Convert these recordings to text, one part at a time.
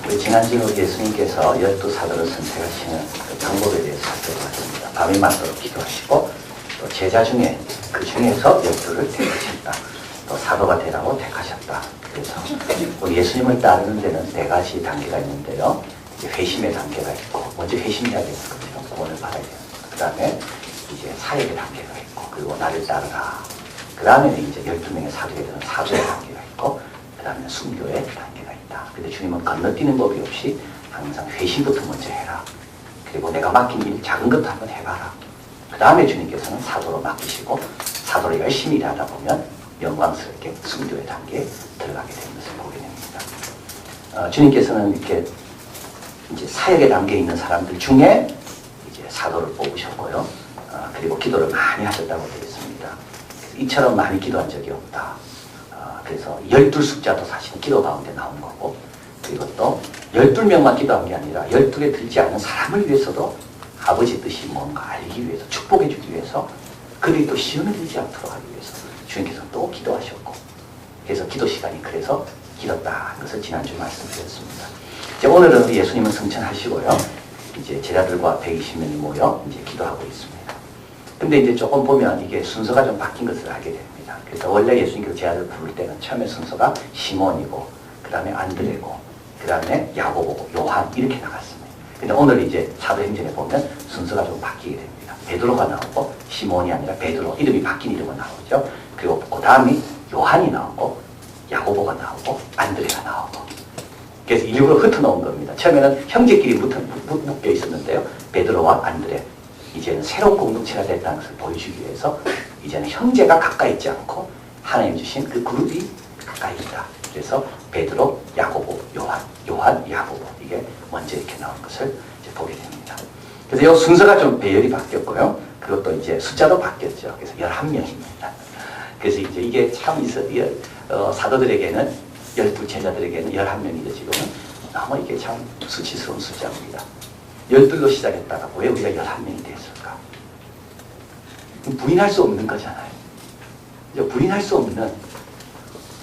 우리 지난주에 예수님께서 12사도를 선택하시는 그 방법에 대해서 살펴봤습니다. 밤이 맞도록 기도하시고 또 제자 중에 그 중에서 12를 택하셨다. 또 사도가 되라고 택하셨다. 그래서 우리 예수님을 따르는 데는 4가지 단계가 있는데요. 이제 회심의 단계가 있고, 먼저 회심해야 되는 거죠. 구원을 받아야 되는 거. 그 다음에 이제 사역의 단계가 있고, 그리고 나를 따르라. 그 다음에는 이제 12명의 사도가 되는 사도의 단계가 있고, 그 다음에 순교의 단계가 있다. 근데 주님은 건너뛰는 법이 없이 항상 회심부터 먼저 해라. 그리고 내가 맡긴 일 작은 것도 한번 해봐라. 그 다음에 주님께서는 사도로 맡기시고, 사도로 열심히 일하다 보면 영광스럽게 순교의 단계에 들어가게 되는 것을 보게 됩니다. 주님께서는 이렇게 이제 사역의 단계에 있는 사람들 중에 이제 사도를 뽑으셨고요. 그리고 기도를 많이 하셨다고 되어 있습니다. 그래서 이처럼 많이 기도한 적이 없다. 그래서 12숫자도 사실 기도 가운데 나온 거고, 그리고 또 12명만 기도한 게 아니라 12개 들지 않는 사람을 위해서도 아버지 뜻이 뭔가 알기 위해서, 축복해 주기 위해서, 그들이 또 시험에 들지 않도록 하기 위해서 주님께서 또 기도하셨고, 그래서 기도 시간이 그래서 길었다는 것을 지난주에 말씀드렸습니다. 이제 오늘은 예수님을 성천하시고요. 이제 제자들과 120명이 모여 이제 기도하고 있습니다. 근데 이제 조금 보면 이게 순서가 좀 바뀐 것을 알게 됩니다. 그래서 원래 예수님께서 제자들 부를 때는 처음에 순서가 시몬이고, 그 다음에 안드레고, 그 다음에 야고보고, 요한 이렇게 나갔습니다. 근데 오늘 이제 사도행전에 보면 순서가 좀 바뀌게 됩니다. 베드로가 나오고, 시몬이 아니라 베드로, 이름이 바뀐 이름은 나오죠. 그리고 그 다음에 요한이 나오고, 야고보가 나오고, 안드레가 나오고. 그래서 일부러 흩어놓은 겁니다. 처음에는 형제끼리 묶여 있었는데요. 베드로와 안드레. 이제는 새로운 공동체가 됐다는 것을 보여주기 위해서 이제는 형제가 가까이 있지 않고 하나님 주신 그 그룹이 가까이 있다. 그래서 베드로, 야고보, 요한, 야고보. 이게 먼저 이렇게 나온 것을 이제 보게 됩니다. 그래서 이 순서가 좀 배열이 바뀌었고요. 그것도 이제 숫자도 바뀌었죠. 그래서 11명입니다. 그래서 이제 이게 참 사도들에게는 12 제자들에게는 11명이죠. 지금은 너무 이게 참 수치스러운 숫자입니다. 12로 시작했다가 왜 우리가 11명이 됐을까? 부인할 수 없는 거잖아요. 부인할 수 없는,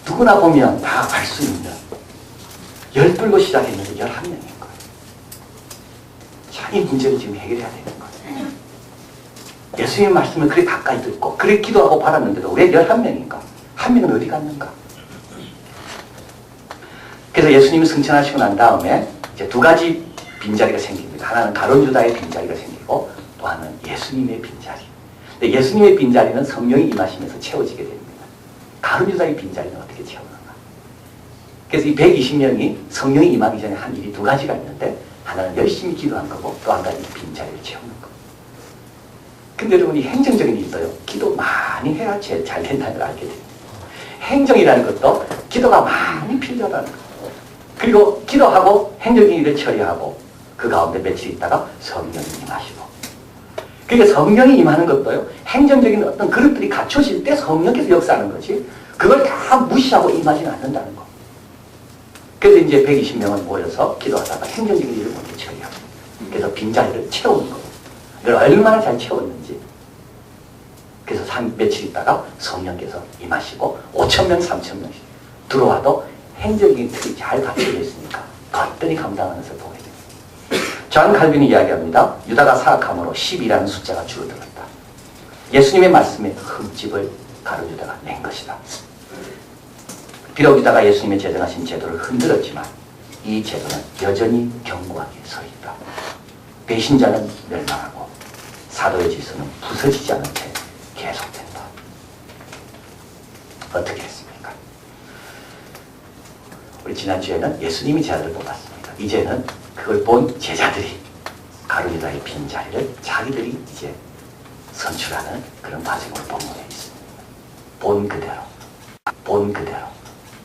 누구나 보면 다 알 수 있는 12로 시작했는데 11명인 거예요. 자, 이 문제를 지금 해결해야 되는 거예요. 예수님의 말씀을 그래 가까이 듣고 그래 기도하고 받았는데도 왜 11명인가? 한 명은 어디 갔는가? 그래서 예수님이 승천하시고 난 다음에 이제 2가지 빈자리가 생깁니다. 하나는 가룟 유다의 빈자리가 생기고, 또 하나는 예수님의 빈자리. 근데 예수님의 빈자리는 성령이 임하시면서 채워지게 됩니다. 가룟 유다의 빈자리는 어떻게 채우는가? 그래서 이 120명이 성령이 임하기 전에 한 일이 2가지가 있는데, 하나는 열심히 기도한 거고, 또 한 가지 빈자리를 채우는 거. 근데 여러분이 행정적인 일도요, 기도 많이 해야 제일 잘 된다는 걸 알게 됩니다. 행정이라는 것도 기도가 많이 필요하다는 거. 그리고 기도하고 행정적인 일을 처리하고 그 가운데 며칠 있다가 성령이 임하시고, 그러니까 성령이 임하는 것도요, 행정적인 어떤 그릇들이 갖춰질 때 성령께서 역사하는 거지, 그걸 다 무시하고 임하지는 않는다는 거. 그래서 이제 120명은 모여서 기도하다가 행정적인 일을 먼저 처리하고, 그래서 빈자리를 채우는 거예요. 그걸 얼마나 잘 채웠는지. 그래서 며칠 있다가 성령께서 임하시고 5,000명, 3,000명씩 들어와도 행정적인 틀이 잘 갖춰져 있으니까 거뜬히 감당하는 것을 보게 됩니다. 존 칼빈이 이야기합니다. 유다가 사악함으로 10이라는 숫자가 줄어들었다. 예수님의 말씀에 흠집을 가룟 유다가 낸 것이다. 비록 유다가 예수님의 제정하신 제도를 흔들었지만 이 제도는 여전히 견고하게 서 있다. 배신자는 멸망하고 사도의 질서는 부서지지 않은 채 계속된다. 어떻게 했습니까? 우리 지난주에는 예수님이 제자들을 뽑았습니다. 이제는 그걸 본 제자들이 가룟 유다의 빈자리를 자기들이 이제 선출하는 그런 과정을 본문에 있습니다. 본 그대로,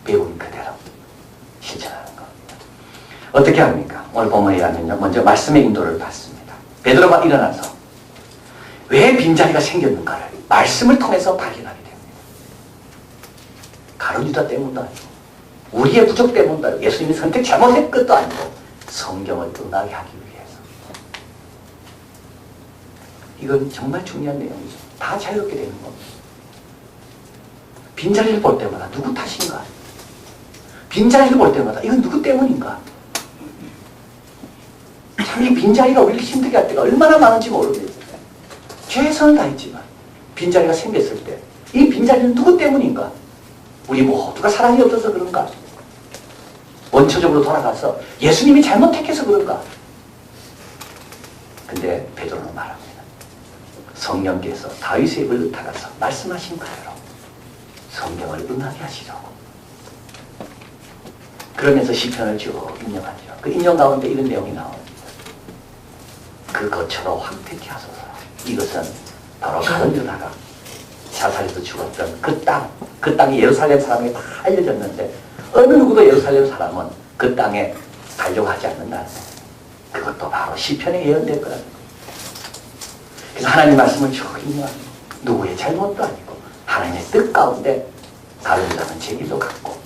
배운 그대로 실천하는 겁니다. 어떻게 합니까? 오늘 본문에 의하면요, 먼저 말씀의 인도를 받습니다. 베드로가 일어나서 왜 빈자리가 생겼는가를 말씀을 통해서 발견하게 됩니다. 가룟 유다 때문도 아니고 우리의 부족 때문도 아니고 예수님이 선택 잘못한 것도 아니고 성경을 떠나게 하기 위해서. 이건 정말 중요한 내용이죠. 다 자유롭게 되는 겁니다. 빈자리를 볼 때마다 누구 탓인가? 빈자리를 볼 때마다 이건 누구 때문인가? 참 이 빈자리가 우리를 힘들게 할 때가 얼마나 많은지 모르겠어요. 최선을 다했지만 빈자리가 생겼을 때 이 빈자리는 누구 때문인가? 우리 모두가 사랑이 없어서 그런가? 원초적으로 돌아가서 예수님이 잘못 택해서 그런가? 근데 베드로는 말합니다. 성령께서 다윗의 입을 의탁하사 말씀하신 그대로 성경을 응하게 하시려고. 그러면서 시편을 쭉 인용하죠. 그 인용 가운데 이런 내용이 나옵니다. 그 거처로 황폐케 하소서. 이것은 바로 가룟 유다가 자살해서 죽었던 그 땅이 예루살렘 사람에게 다 알려졌는데 어느 누구도 예루살렘 사람은 그 땅에 가려고 하지 않는다. 그것도 바로 시편에 예언될 거라는 거예요. 그래서 하나님 말씀을 쭉 인용합니다. 누구의 잘못도 아니고 하나님의 뜻 가운데 가룟 유다는 제길로 갔고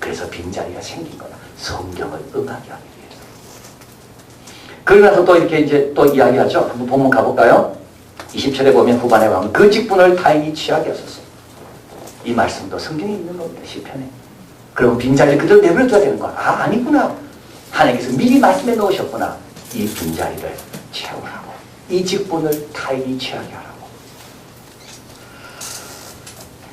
그래서 빈자리가 생긴 거다. 성경을 응하게 하기 위해서. 그러고 나서 또 이렇게 이제 또 이야기하죠. 한번 본문 가볼까요? 20절에 보면 후반에 가면 그 직분을 타인이 취하게 하소서. 이 말씀도 성경에 있는 겁니다. 시편에. 그럼 빈자리 그대로 내버려둬야 되는 거야. 아, 아니구나. 하나님께서 미리 말씀해 놓으셨구나. 이 빈자리를 채우라고. 이 직분을 타인이 취하게 하라고.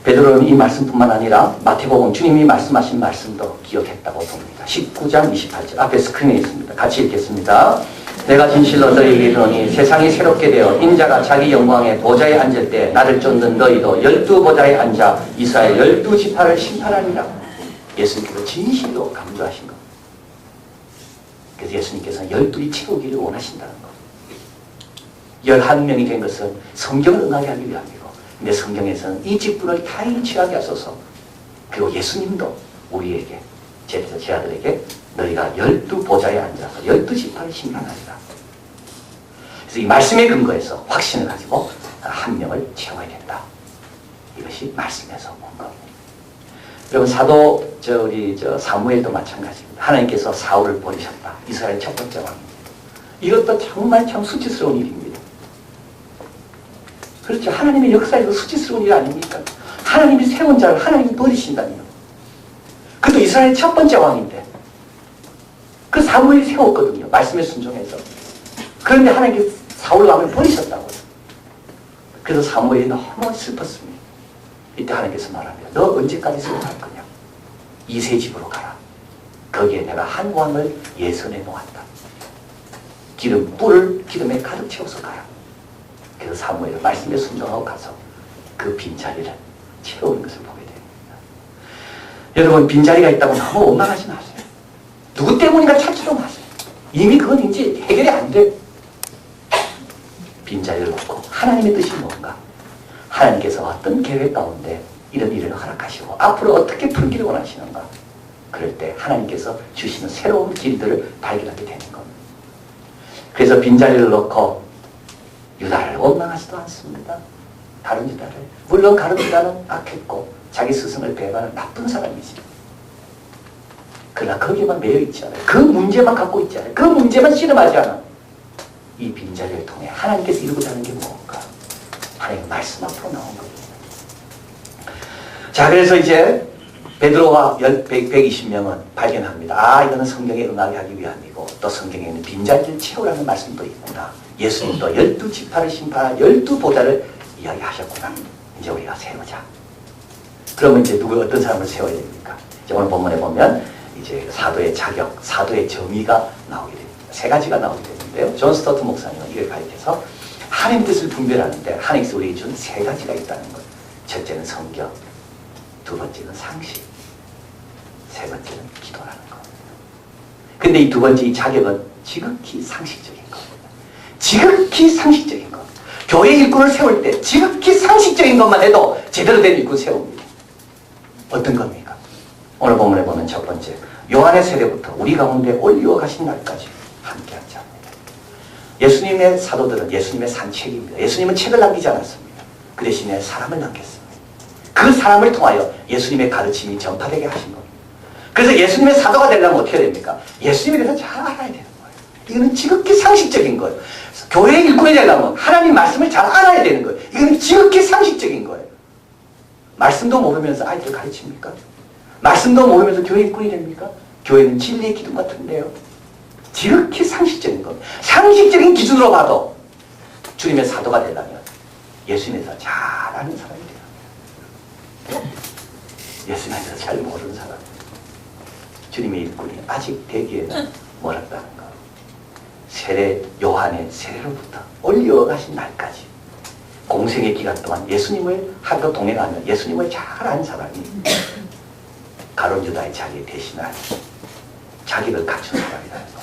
베드로는 이 말씀뿐만 아니라 마태복음 주님이 말씀하신 말씀도 기억했다고 봅니다. 19장 28절 앞에 스크린에 있습니다. 같이 읽겠습니다. 내가 진실로 너희에게 이르노니 세상이 새롭게 되어 인자가 자기 영광의 보좌에 앉을 때 나를 쫓는 너희도 12보좌에 앉아 이스라엘 12지파를 심판하리라. 예수님께서 진실로 강조하신 것. 그래서 예수님께서는 12이 채우기를 원하신다는 것. 11명이 된 것은 성경을 응하게 하기 위함이고 근데 성경에서는 이 직분을 타인이 취하게 하소서. 그리고 예수님도 우리에게 제 아들에게 너희가 12보좌에 앉아서 12지파를 심판하리라. 그래서 이 말씀의 근거에서 확신을 가지고 한 명을 채워야 된다. 이것이 말씀에서 온 겁니다. 여러분 우리 사무엘도 마찬가지입니다. 하나님께서 사울을 버리셨다. 이스라엘 첫 번째 왕입니다. 이것도 정말 참 수치스러운 일입니다. 그렇죠. 하나님의 역사에서 수치스러운 일 아닙니까? 하나님이 세운 자를 하나님이 버리신다니요. 그것도 이스라엘 첫 번째 왕인데 그 사무엘이 세웠거든요. 말씀에 순종해서. 그런데 하나님께서 사울 왕을 버리셨다고요. 그래서 사무엘이 너무 슬펐습니다. 이때 하나님께서 말합니다. 너 언제까지 슬퍼할 거냐? 이세 집으로 가라. 거기에 내가 한 왕을 예선해 놓았다. 뿔을 기름에 가득 채워서 가라. 그래서 사무엘은 말씀에 순종하고 가서 그 빈자리를 채우는 것을 보게 됩니다. 여러분 빈자리가 있다고 너무 원망하지 마세요. 누구 때문인가 찾지도 마세요. 이미 그건 이제 해결이 안 돼. 빈자리를 놓고 하나님의 뜻이 뭔가 하나님께서 어떤 계획 가운데 이런 일을 허락하시고 앞으로 어떻게 풀기를 원하시는가 그럴 때 하나님께서 주시는 새로운 길들을 발견하게 되는 겁니다. 그래서 빈자리를 놓고 유다를 원망하지도 않습니다. 가룟 유다를. 물론 가룟 유다는 악했고 자기 스승을 배반한 나쁜 사람이지. 그러나 거기에만 매여 있지 않아요. 그 문제만 갖고 있지 않아요. 그 문제만 씨름하지 않아. 이 빈자리를 통해 하나님께서 이루고자 하는 게 뭔가 하나님의 말씀 앞으로 나온 겁니다. 자, 그래서 이제 베드로와 120명은 발견합니다. 아, 이거는 성경에 응하게 하기 위함이고 또 성경에 있는 빈자리를 채우라는 말씀도 있구나. 예수님도 12지파를 심판한 12보좌를 이야기하셨구나. 이제 우리가 세우자. 그러면 이제 어떤 사람을 세워야 됩니까? 이제 오늘 본문에 보면 이제 사도의 자격, 사도의 정의가 나오게 됩니다. 세 가지가 나오게 되는데요. 존 스토트 목사님은 이걸 가리켜서 하나님 뜻을 분별하는데 하나님께서 우리에게 준 세 가지가 있다는 것. 첫째는 성경, 두 번째는 상식, 세 번째는 기도라는 겁니다. 근데 이 두 번째 이 자격은 지극히 상식적인 겁니다. 지극히 상식적인 것. 교회 일꾼을 세울 때 지극히 상식적인 것만 해도 제대로 된 일꾼 세웁니다. 어떤 겁니까? 오늘 본문에 보면 첫 번째, 요한의 세대부터 우리 가운데 올리워 가신 날까지 함께한 자입니다. 예수님의 사도들은 예수님의 산책입니다. 예수님은 책을 남기지 않았습니다. 그 대신에 사람을 남겼습니다. 그 사람을 통하여 예수님의 가르침이 전파되게 하신 겁니다. 그래서 예수님의 사도가 되려면 어떻게 됩니까? 예수님에 대해서 잘 알아야 되는 거예요. 이거는 지극히 상식적인 거예요. 교회의 일꾼이 되려면 하나님 말씀을 잘 알아야 되는 거예요. 이거는 지극히 상식적인 거예요. 말씀도 모르면서 아이들 가르칩니까? 말씀도 모르면서 교회 일꾼이 됩니까? 교회는 진리의 기둥 같은데요. 지극히 상식적인 겁니다. 상식적인 기준으로 봐도 주님의 사도가 되려면 예수님에 대해서 잘 아는 사람이 돼야 합니다. 예수님에 대해서 잘 모르는 사람, 주님의 일꾼이 아직 되기에는 멀었다는 것. 세례 요한의 세례로부터 올려가신 날까지 공생의 기간 동안 예수님을 하루 동행하며 예수님을 잘 아는 사람이 가룟 유다의 자리에 대신할 자격을 갖춘 사람이라는 것.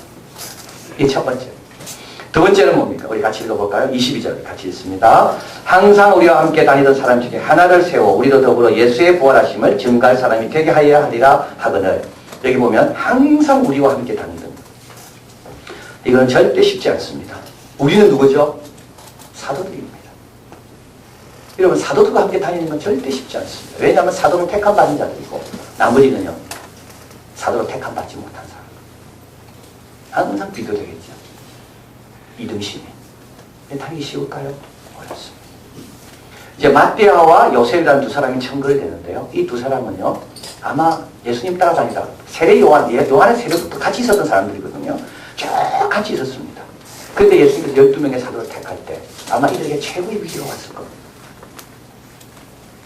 이게 첫 번째. 두 번째는 뭡니까? 우리 같이 읽어볼까요? 22절 같이 읽습니다. 항상 우리와 함께 다니던 사람 중에 하나를 세워 우리도 더불어 예수의 부활하심을 증거할 사람이 되게 하여야 하리라 하거늘. 여기 보면 항상 우리와 함께 다니던. 이건 절대 쉽지 않습니다. 우리는 누구죠? 사도들입니다. 여러분, 사도들과 함께 다니는 건 절대 쉽지 않습니다. 왜냐하면 사도는 택함 받은 자들이고 나머지는요, 사도로 택함 받지 못한 사람. 항상 비교되겠죠. 이등신이. 다니기 쉬울까요? 어렵습니다. 이제 마띠아와 요셉이라는 두 사람이 청거를 되는데요. 이 두 사람은요, 아마 예수님 따라다니다 세례 요한의 세례부터 같이 있었던 사람들이거든요. 쭉 같이 있었습니다. 그런데 예수님께서 12명의 사도를 택할 때 아마 이들에게 최고의 위기가 왔을 겁니다.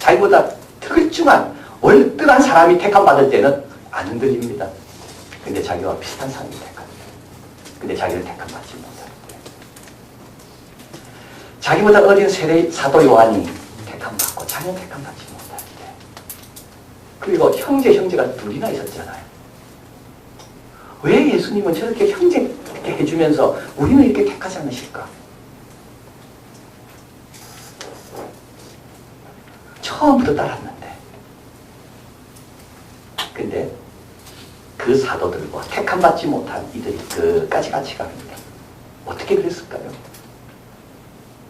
자기보다 특출한 월등한 사람이 택함 받을 때는 안 흔들립니다. 근데 자기와 비슷한 사람이 택합니다. 근데 자기를 택함 받지 못할 때, 자기보다 어린 세례 사도 요한이 택함 받고 자기는 택함 받지 못할 때, 그리고 형제가 둘이나 있었잖아요. 왜 예수님은 저렇게 형제 이렇게 해주면서 우리는 이렇게 택하지 않으실까? 처음부터 따랐는데. 근데 그 사도들과 택함 받지 못한 이들이 끝까지 같이 갑니다. 어떻게 그랬을까요?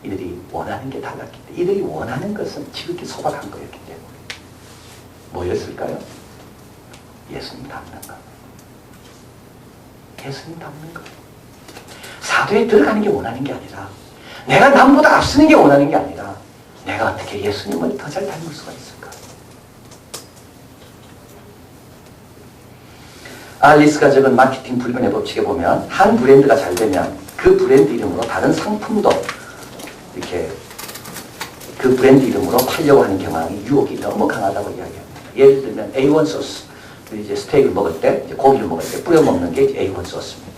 이들이 원하는 게 달랐기 때문에, 이들이 원하는 것은 지극히 소박한 거였기 때문에. 뭐였을까요? 예수님 닮는 것. 예수님 닮는 것. 사도에 들어가는 게 원하는 게 아니라, 내가 남보다 앞서는 게 원하는 게 아니라, 내가 어떻게 예수님을 더 잘 닮을 수가 있을까? 알리스가 적은 마케팅 불변의 법칙에 보면, 한 브랜드가 잘 되면 그 브랜드 이름으로 다른 상품도 이렇게 그 브랜드 이름으로 팔려고 하는 경향이, 유혹이 너무 강하다고 이야기합니다. 예를 들면 A1 소스, 이제 스테이크를 먹을 때, 이제 고기를 먹을 때 뿌려 먹는 게 A1 소스입니다.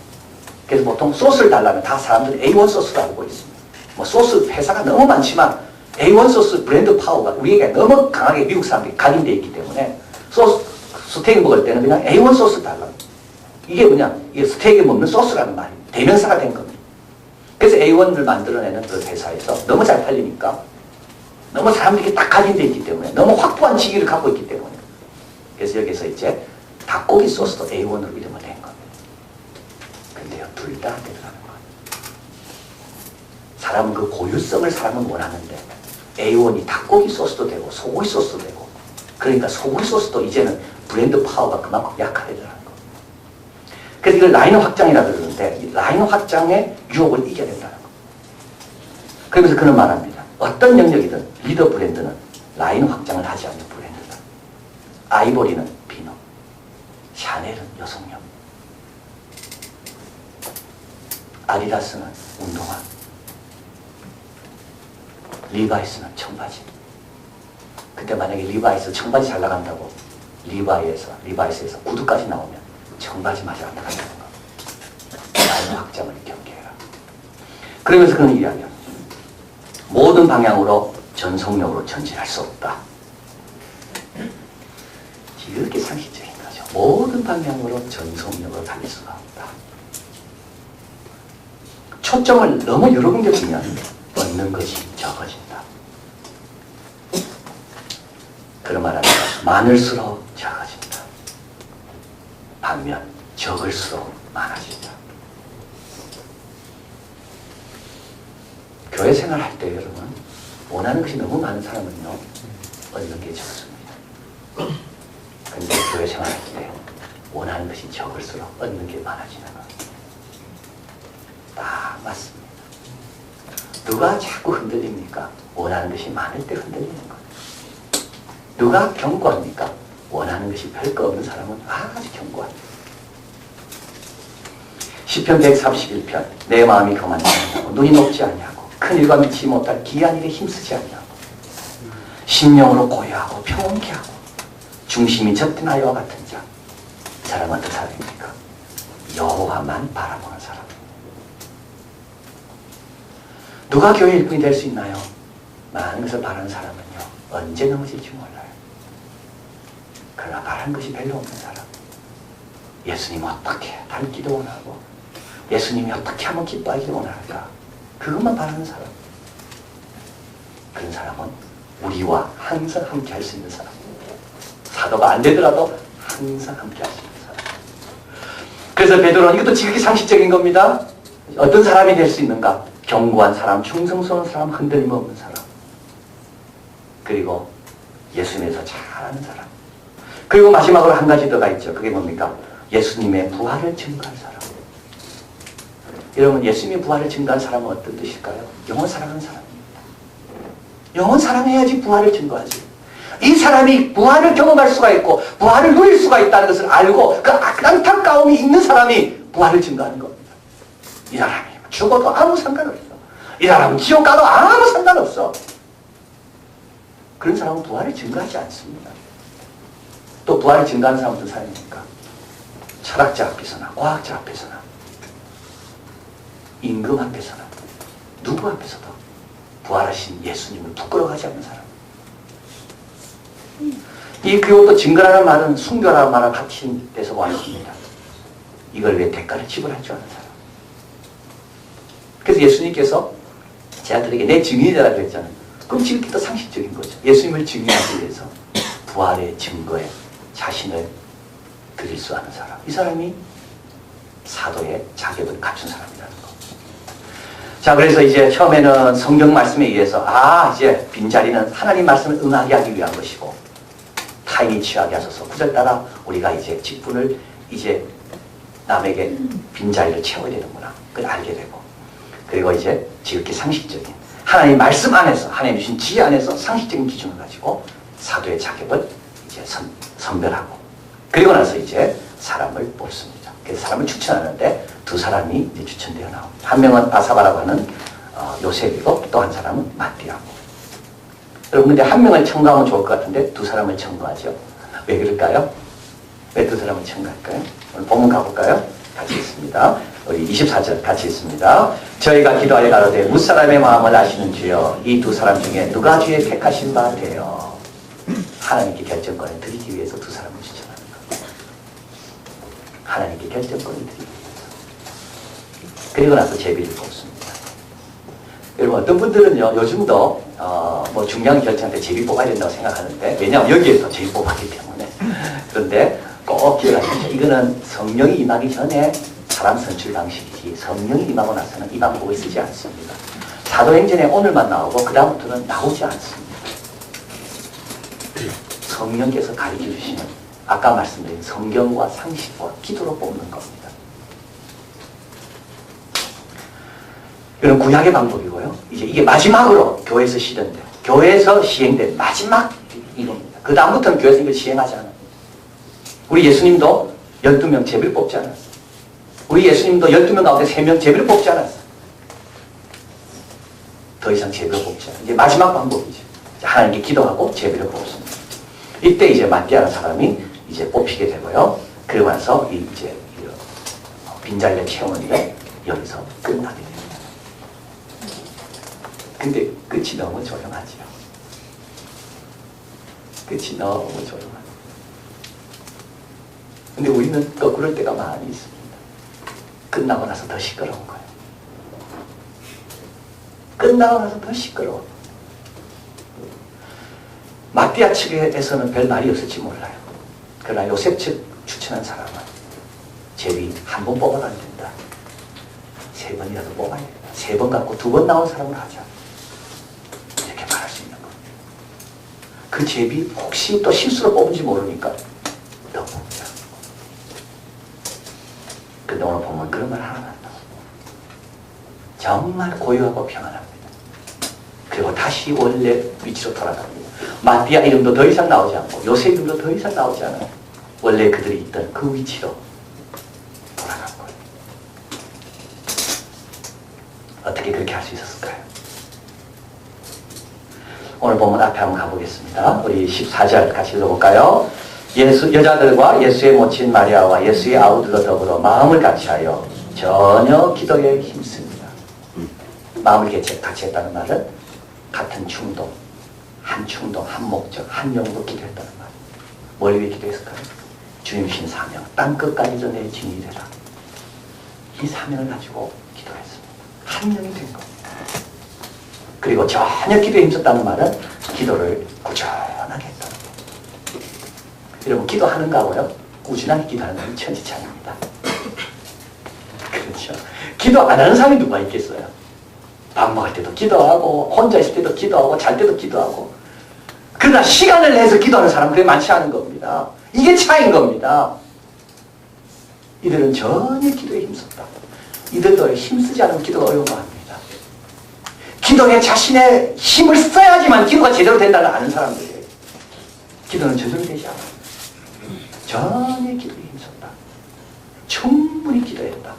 그래서 보통 소스를 달라면 다 사람들이 A1 소스로 알고 있습니다. 뭐 소스 회사가 너무 많지만 A1 소스 브랜드 파워가 우리에게 너무 강하게 미국 사람들이 각인되어 있기 때문에 소스, 스테이크 먹을 때는 그냥 A1 소스 달라. 이게 그냥 이게 스테이크에 먹는 소스라는 말입니다. 대명사가 된 겁니다. 그래서 A1을 만들어내는 그 회사에서 너무 잘 팔리니까, 너무 사람들이 딱 각인되어 있기 때문에, 너무 확보한 직위를 갖고 있기 때문에, 그래서 여기서 이제 닭고기 소스도 A1으로 이름을 낸 겁니다. 근데요, 둘 다 안 들어가는 거예요. 사람은 그 고유성을 사람은 원하는데, A1이 닭고기 소스도 되고 소고기 소스도 되고, 그러니까 소고기 소스도 이제는 브랜드 파워가 그만큼 약화되더라는 거. 그래서 이걸 라인 확장이라고 그러는데, 이 라인 확장의 유혹을 이겨야 된다는 거. 그러면서 그는 말합니다. 어떤 영역이든 리더 브랜드는 라인 확장을 하지 않는 브랜드다. 아이보리는 비누, 샤넬은 여성용, 아디다스는 운동화, 리바이스는 청바지. 그때 만약에 리바이스 청바지 잘 나간다고 리바이스에서 구두까지 나오면 청바지마저 안 나간다는 거. 라인 확장을 경계해라. 그러면서 그는 이야기합니다. 모든 방향으로 전속력으로 전진할 수 없다. 이렇게 상식적인 거죠. 모든 방향으로 전속력으로 달릴 수가 없다. 초점을 너무 여러 군데 두면 얻는 것이 적어진다. 그런 말합니다. 많을수록 적어진다. 반면 적을수록 많아진다. 교회 생활할 때 여러분, 원하는 것이 너무 많은 사람은요, 얻는 게 적습니다. 그런데 교회 생활할 때 원하는 것이 적을수록 얻는 게 많아지는 것. 딱 맞습니다. 누가 자꾸 흔들립니까? 원하는 것이 많을 때 흔들리는 거예요. 누가 견고합니까? 원하는 것이 별거 없는 사람은 아주 견고합니다. 시편 131편 내 마음이 거만치 아니하고 눈이 높지 아니하고 큰 일과 미치지 못할 기이한 일에 힘쓰지 아니하고 심령으로 고요하고 평온케 하고 중심이 젖든 아이와 같은 자. 이 사람은 어떤 사람입니까? 여호와만 바라보는 사람. 누가 교회 일꾼이 될 수 있나요? 많은 것을 바라는 사람은요, 언제 넘어질지 몰라요. 그러나 바라는 것이 별로 없는 사람. 예수님 어떻게 닮기도 원하고 예수님이 어떻게 하면 기뻐하기를 원할까? 그것만 바라는 사람. 그런 사람은 우리와 항상 함께 할 수 있는 사람. 사도가 안 되더라도 항상 함께 할 수 있는 사람. 그래서 베드로는 이것도 지극히 상식적인 겁니다. 어떤 사람이 될 수 있는가? 견고한 사람, 충성스러운 사람, 흔들림 없는 사람. 그리고 예수님에서 잘 아는 사람. 그리고 마지막으로 한 가지 더가 있죠. 그게 뭡니까? 예수님의 부활을 증거한 사람. 여러분, 예수님의 부활을 증거한 사람은 어떤 뜻일까요? 영원 사랑하는 사람입니다. 영원 사랑해야지 부활을 증거하지. 이 사람이 부활을 경험할 수가 있고 부활을 누릴 수가 있다는 것을 알고 그 안타까움이 있는 사람이 부활을 증거하는 겁니다. 이 사람이 죽어도 아무 상관없어. 이 사람은 지옥 가도 아무 상관없어. 그런 사람은 부활을 증거하지 않습니다. 또 부활을 증거하는 사람은 어떤 사람입니까? 철학자 앞에서나 과학자 앞에서나 임금 앞에서나 누구 앞에서도 부활하신 예수님을 부끄러워하지 않는 사람. 이 그리고 증거라는 말은 순교라는 말과 같이 돼서 왔습니다. 이걸 위해 대가를 지불할 줄 아는 사람. 그래서 예수님께서 제자들에게 내 증인이라 그랬잖아요. 그럼 지극히 더 상식적인 거죠. 예수님을 증인하기 위해서 부활의 증거에 자신을 드릴 수 아는 사람. 이 사람이 사도의 자격을 갖춘 사람이라는 거. 자, 그래서 이제 처음에는 성경 말씀에 의해서 이제 빈자리는 하나님 말씀을 응하게 하기 위한 것이고 타인이 취하게 하소서. 구절 따라 우리가 이제 직분을 이제 남에게 빈자리를 채워야 되는구나. 그걸 알게 되고 그리고 이제 지극히 상식적인 하나님 말씀 안에서 하나님 주신 지혜 안에서 상식적인 기준을 가지고 사도의 자격을 이제 선별하고 그리고 나서 이제 사람을 뽑습니다. 그래서 사람을 추천하는데 두 사람이 이제 추천되어 나옵니다. 한 명은 바사바라고 하는 요셉이고 또 한 사람은 마띠아고. 여러분 근데 한 명을 청구하면 좋을 것 같은데 두 사람을 청구하죠. 왜 그럴까요? 왜 두 사람을 청구할까요? 오늘 본문 가볼까요? 같이 있습니다. 우리 24절 같이 있습니다. 저희가 기도하여 가로되 무사람의 마음을 아시는 주여 이 두 사람 중에 누가 주의 택하신 바 되어 하나님께 결정권을 드리기 위해서 두 사람을 추천하는 겁니다. 하나님께 결정권을 드리기 위해서. 그리고 나서 제비를 뽑습니다. 여러분 어떤 분들은요 요즘도 뭐 중요한 결정할 때 제비 뽑아야 된다고 생각하는데 왜냐하면 여기에서 제비 뽑았기 때문에 그런데 꼭 기억하십시오. 이거는 성령이 임하기 전에 사람 선출 방식이지 성령이 임하고 나서는 이 방법을 쓰지 않습니다. 사도행전에 오늘만 나오고 그 다음부터는 나오지 않습니다. 성령께서 가르쳐 주시는 아까 말씀드린 성경과 상식과 기도로 뽑는 겁니다. 이건 구약의 방법이고요. 이제 이게 마지막으로 교회에서 시행된 마지막 이겁니다. 그 다음부터는 교회에서 이걸 시행하지 않아요. 우리 예수님도 12명 제비를 뽑지 않았어요. 우리 예수님도 12명 가운데 3명 제비를 뽑지 않았어요. 더 이상 제비를 뽑지 않아요. 이제 마지막 방법이죠. 하나님께 기도하고 제비를 뽑습니다. 이때 이제 마띠아라는 사람이 이제 뽑히게 되고요. 그러고 나서 이제 빈자리를 채우는 일에 여기서 끝나게 됩니다. 근데 끝이 너무 조용하죠. 끝이 너무 조용하죠. 근데 우리는 또 그럴 때가 많이 있습니다. 끝나고 나서 더 시끄러운 거예요. 끝나고 나서 더 시끄러워. 마띠아 측에서는 별 말이 없을지 몰라요. 그러나 요셉 측 추천한 사람은 제비 한 번 뽑아도 안 된다. 3번이라도 뽑아야 된다. 3번 갖고 2번 나온 사람을 하자. 이렇게 말할 수 있는 겁니다. 그 제비 혹시 또 실수로 뽑은지 모르니까 더 뽑자. 근데 오늘 보면 그런 말 하나 안 나와요. 정말 고요하고 평안합니다. 그리고 다시 원래 위치로 돌아갑니다. 마띠아 이름도 더 이상 나오지 않고 요셉 이름도 더 이상 나오지 않아요. 원래 그들이 있던 그 위치로 돌아간 거예요. 어떻게 그렇게 할 수 있었을까요? 오늘 본문 앞에 한번 가보겠습니다. 우리 14절 같이 읽어볼까요? 여자들과 예수의 모친 마리아와 예수의 아우들과 더불어 마음을 같이하여 전혀 기도에 힘씁니다. 마음을 같이 했다는 말은 같은 충동, 한 목적, 한 용으로 기도했다는 말. 뭘 위해 기도했을까요? 주님 신 사명, 땅끝까지 내 증인이 되라. 이 사명을 가지고 기도했습니다. 한 명이 된 겁니다. 그리고 전혀 기도에 힘썼다는 말은 기도를 꾸준하게 했다는 거예요. 여러분, 기도하는 거하고요, 꾸준하게 기도하는 건 천지차이입니다. 그렇죠. 기도 안 하는 사람이 누가 있겠어요? 밥 먹을 때도 기도하고, 혼자 있을 때도 기도하고, 잘 때도 기도하고. 그러나 시간을 내서 기도하는 사람은 그게 많지 않은 겁니다. 이게 차이인 겁니다. 이들은 전혀 기도에 힘썼다. 이들도 힘쓰지 않으면 기도가 어려운 거 아닙니다. 기도에 자신의 힘을 써야지만 기도가 제대로 된다는 아는 사람들이에요. 기도는 저절로 되지 않아요. 전혀 기도에 힘썼다. 충분히 기도했다.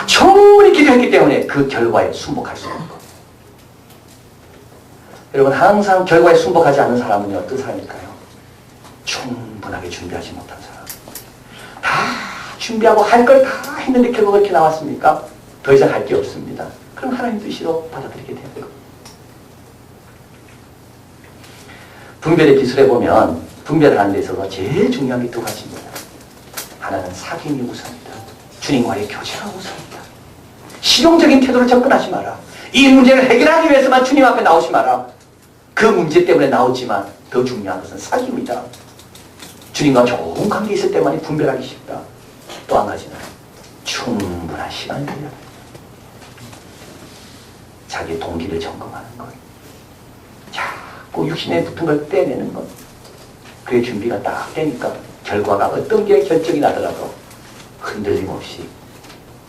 충분히 기도했기 때문에 그 결과에 순복할 수 있는 겁니다. 여러분, 항상 결과에 순복하지 않는 사람은 어떤 사람일까요? 충분하게 준비하지 못한 사람. 다 준비하고 할 걸 다 했는데 결과가 이렇게 나왔습니까? 더 이상 할 게 없습니다. 그럼 하나님 뜻으로 받아들이게 되는 거예요. 분별의 기술에 보면 분별하는 데 있어서 제일 중요한 게 두 가지입니다. 하나는 사귐이 우선이다. 주님과의 교제가 우선이다. 실용적인 태도로 접근하지 마라. 이 문제를 해결하기 위해서만 주님 앞에 나오지 마라. 그 문제 때문에 나오지만 더 중요한 것은 사귐이다. 주님과 좋은 관계 있을 때만이 분별하기 쉽다. 또 한 가지는 충분한 시간을 들여야 돼. 자기 동기를 점검하는 것. 자꾸 육신에 붙은 걸 떼내는 것. 그의 준비가 딱 되니까 결과가 어떤 게 결정이 나더라도 흔들림 없이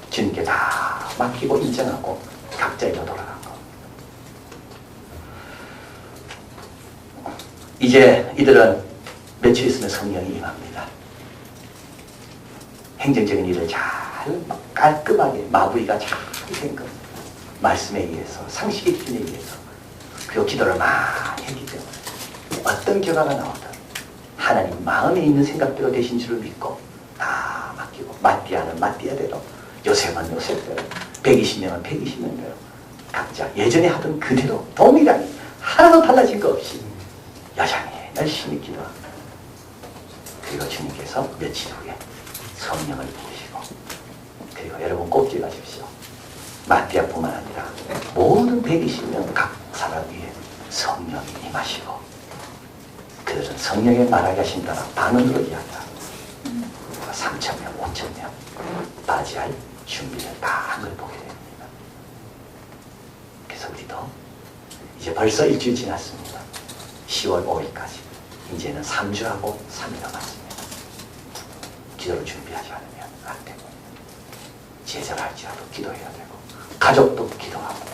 주님께 다 맡기고 인정하고 각자에게 돌아간 것. 이제 이들은 며칠 있으면 성령이 임합니다. 행정적인 일을 잘 깔끔하게 마무리가 잘 된 겁니다. 말씀에 의해서, 상식의 기준에 의해서. 그리고 기도를 많이 했기 때문에 어떤 결과가 나오든 하나님 마음에 있는 생각대로 되신 줄을 믿고 다 맡기고, 마띠아는 마띠아대로, 요셉은 요셉대로, 120명은 120명대로 각자 예전에 하던 그대로 동일하게 하나도 달라진 거 없이 여전히 열심히 기도하고, 그리고 주님께서 며칠 후에 성령을 부으시고, 그리고 여러분 꼭 기억하십시오. 마띠아뿐만 아니라 모든 120명 각 사람 위에 성령이 임하시고, 그들은 성령의 말하게 하신 따라 반응으로 이야기하고 3,000명, 5,000명 맞이할 준비를 다 한 걸 보게 됩니다. 그래서 우리도 이제 벌써 일주일 지났습니다. 10월 5일까지 이제는 3주하고 3일 남았습니다. 기도를 준비하지 않으면 안 되고, 제자를 할지라도 기도해야 되고, 가족도 기도하고,